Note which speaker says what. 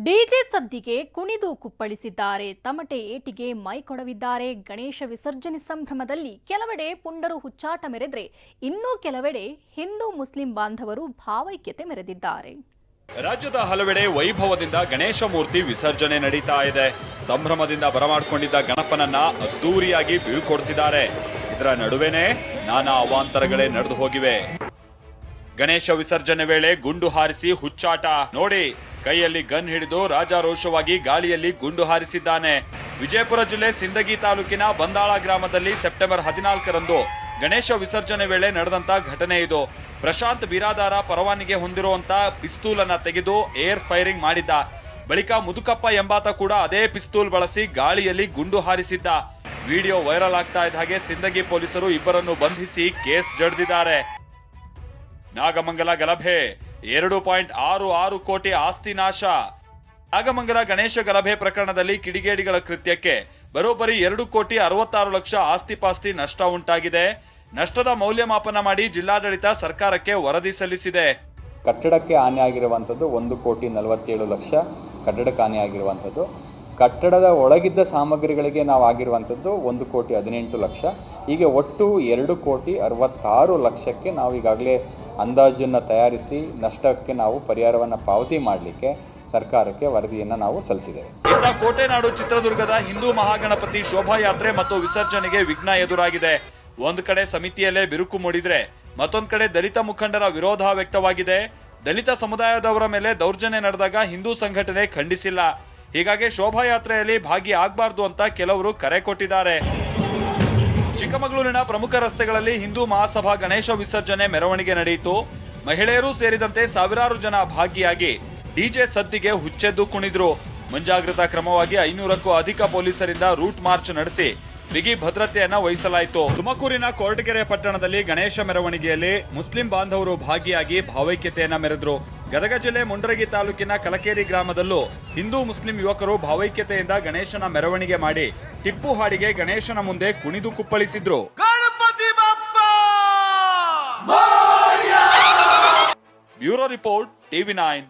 Speaker 1: DJ ಸದ್ದಿಗೆ ಕುಣಿದು ಕುಪ್ಪಳಿಸಿದ್ದಾರೆ. ತಮಟೆ ಏಟಿಗೆ ಮೈ ಕೊಡವಿದ್ದಾರೆ. ಗಣೇಶ ವಿಸರ್ಜನೆ ಸಂಭ್ರಮದಲ್ಲಿ ಕೆಲವೆಡೆ ಪುಂಡರು ಹುಚ್ಚಾಟ ಮೆರೆದ್ರೆ ಇನ್ನೂ ಕೆಲವೆಡೆ ಹಿಂದೂ ಮುಸ್ಲಿಂ ಬಾಂಧವರು ಭಾವೈಕ್ಯತೆ ಮೆರೆದಿದ್ದಾರೆ.
Speaker 2: ರಾಜ್ಯದ ಹಲವೆಡೆ ವೈಭವದಿಂದ ಗಣೇಶ ಮೂರ್ತಿ ವಿಸರ್ಜನೆ ನಡೀತಾ ಇದೆ. ಸಂಭ್ರಮದಿಂದ ಬರಮಾಡಿಕೊಂಡಿದ್ದ ಗಣಪನನ್ನ ಅದ್ದೂರಿಯಾಗಿ ಬೀಳ್ಕೊಡ್ತಿದ್ದಾರೆ. ಇದರ ನಡುವೆನೇ ನಾನಾ ಅವಾಂತರಗಳೇ ನಡೆದು ಹೋಗಿವೆ. ಗಣೇಶ ವಿಸರ್ಜನೆ ವೇಳೆ ಗುಂಡು ಹಾರಿಸಿ ಹುಚ್ಚಾಟ ನೋಡಿ. ಕೈಯಲ್ಲಿ ಗನ್ ಹಿಡಿದು ರಾಜಾರೋಷವಾಗಿ ಗಾಳಿಯಲ್ಲಿ ಗುಂಡು ಹಾರಿಸಿದ್ದಾನೆ. ವಿಜಯಪುರ ಜಿಲ್ಲೆ ಸಿಂದಗಿ ತಾಲೂಕಿನ ಬಂದಾಳ ಗ್ರಾಮದಲ್ಲಿ ಸೆಪ್ಟೆಂಬರ್ 14ರಂದು ಗಣೇಶ ವಿಸರ್ಜನೆ ವೇಳೆ ನಡೆದಂತ ಘಟನೆ ಇದು. ಪ್ರಶಾಂತ್ ಬಿರಾದಾರ ಪರವಾನಿಗೆ ಹೊಂದಿರುವಂತ ಪಿಸ್ತೂಲ್ ಅನ್ನ ತೆಗೆದು ಏರ್ ಫೈರಿಂಗ್ ಮಾಡಿದ್ದ. ಬಳಿಕ ಮುದುಕಪ್ಪ ಎಂಬಾತ ಕೂಡ ಅದೇ ಪಿಸ್ತೂಲ್ ಬಳಸಿ ಗಾಳಿಯಲ್ಲಿ ಗುಂಡು ಹಾರಿಸಿದ್ದ. ವಿಡಿಯೋ ವೈರಲ್ ಆಗ್ತಾ ಇದ್ದ ಹಾಗೆ ಸಿಂದಗಿ ಪೊಲೀಸರು ಇಬ್ಬರನ್ನು ಬಂಧಿಸಿ ಕೇಸ್ ಜಡಿದಿದ್ದಾರೆ. ನಾಗಮಂಗಲ ಗಲಭೆ 2.66 ಕೋಟಿ ಆಸ್ತಿ ನಾಶ. ನಾಗಮಂಗಲ ಗಣೇಶ ಗಲಭೆ ಪ್ರಕರಣದಲ್ಲಿ ಕಿಡಿಗೇಡಿಗಳ ಕೃತ್ಯಕ್ಕೆ ಬರೋಬ್ಬರಿ 2,66 ಲಕ್ಷ ಆಸ್ತಿ ಪಾಸ್ತಿ ನಷ್ಟ ಉಂಟಾಗಿದೆ. ನಷ್ಟದ ಮೌಲ್ಯಮಾಪನ ಮಾಡಿ ಜಿಲ್ಲಾಡಳಿತ ಸರ್ಕಾರಕ್ಕೆ ವರದಿ ಸಲ್ಲಿಸಿದೆ.
Speaker 3: ಕಟ್ಟಡಕ್ಕೆ ಹಾನಿ ಆಗಿರುವಂಥದ್ದು 1,47 ಲಕ್ಷ ಕಟ್ಟಡಕ್ಕೆ ಹಾನಿ ಆಗಿರುವಂಥದ್ದು. ಕಟ್ಟಡದ ಒಳಗಿದ್ದ ಸಾಮಗ್ರಿಗಳಿಗೆ ನಾವು ಆಗಿರುವಂಥದ್ದು 1,18 ಲಕ್ಷ. ಹೀಗೆ ಒಟ್ಟು 2,66 ಲಕ್ಷಕ್ಕೆ ನಾವು ಈಗಾಗಲೇ ಅಂದಾಜನ್ನು ತಯಾರಿಸಿ ನಷ್ಟಕ್ಕೆ ನಾವು ಪರಿಹಾರವನ್ನು ಪಾವತಿ ಮಾಡಲಿಕ್ಕೆ ಸರ್ಕಾರಕ್ಕೆ ವರದಿಯನ್ನು ನಾವು ಸಲ್ಲಿಸಿದ್ದೇವೆ.
Speaker 2: ಇತ್ತ ಕೋಟೆನಾಡು ಚಿತ್ರದುರ್ಗದ ಹಿಂದೂ ಮಹಾಗಣಪತಿ ಶೋಭಾಯಾತ್ರೆ ಮತ್ತು ವಿಸರ್ಜನೆಗೆ ವಿಘ್ನ ಎದುರಾಗಿದೆ. ಒಂದು ಕಡೆ ಸಮಿತಿಯಲ್ಲೇ ಬಿರುಕು ಮೂಡಿದ್ರೆ ಮತ್ತೊಂದು ಕಡೆ ದಲಿತ ಮುಖಂಡರ ವಿರೋಧ ವ್ಯಕ್ತವಾಗಿದೆ. ದಲಿತ ಸಮುದಾಯದವರ ಮೇಲೆ ದೌರ್ಜನ್ಯ ನಡೆದಾಗ ಹಿಂದೂ ಸಂಘಟನೆ ಖಂಡಿಸಿಲ್ಲ. ಹೀಗಾಗಿ ಶೋಭಾಯಾತ್ರೆಯಲ್ಲಿ ಭಾಗಿ ಆಗಬಾರ್ದು ಅಂತ ಕೆಲವರು ಕರೆ ಕೊಟ್ಟಿದ್ದಾರೆ. ಚಿಕ್ಕಮಗಳೂರಿನ ಪ್ರಮುಖ ರಸ್ತೆಗಳಲ್ಲಿ ಹಿಂದೂ ಮಹಾಸಭಾ ಗಣೇಶ ವಿಸರ್ಜನೆ ಮೆರವಣಿಗೆ ನಡೆಯಿತು. ಮಹಿಳೆಯರು ಸೇರಿದಂತೆ ಸಾವಿರಾರು ಜನ ಭಾಗಿಯಾಗಿ ಡಿಜೆ ಸದ್ದಿಗೆ ಹುಚ್ಚೆದ್ದು ಕುಣಿದ್ರು. ಮುಂಜಾಗ್ರತಾ ಕ್ರಮವಾಗಿ 500ಕ್ಕೂ ಅಧಿಕ ಪೊಲೀಸರಿಂದ ರೂಟ್ ಮಾರ್ಚ್ ನಡೆಸಿ ಬಿಗಿ ಭದ್ರತೆಯನ್ನ ವಹಿಸಲಾಯಿತು. ತುಮಕೂರಿನ ಕೊರಟಗೆರೆ ಪಟ್ಟಣದಲ್ಲಿ ಗಣೇಶ ಮೆರವಣಿಗೆಯಲ್ಲಿ ಮುಸ್ಲಿಂ ಬಾಂಧವರು ಭಾಗಿಯಾಗಿ ಭಾವೈಕ್ಯತೆಯನ್ನ ಮೆರೆದ್ರು. ಗದಗ ಜಿಲ್ಲೆ ಮುಂಡರಗಿ ತಾಲೂಕಿನ ಕಲಕೇರಿ ಗ್ರಾಮದಲ್ಲೂ ಹಿಂದೂ ಮುಸ್ಲಿಂ ಯುವಕರು ಭಾವೈಕ್ಯತೆಯಿಂದ ಗಣೇಶನ ಮೆರವಣಿಗೆ ಮಾಡಿ ಟಿಪ್ಪು ಹಾಡಿಗೆ ಗಣೇಶನ ಮುಂದೆ ಕುಣಿದು ಕುಪ್ಪಳಿಸಿದ್ರು. Bureau report, TV9.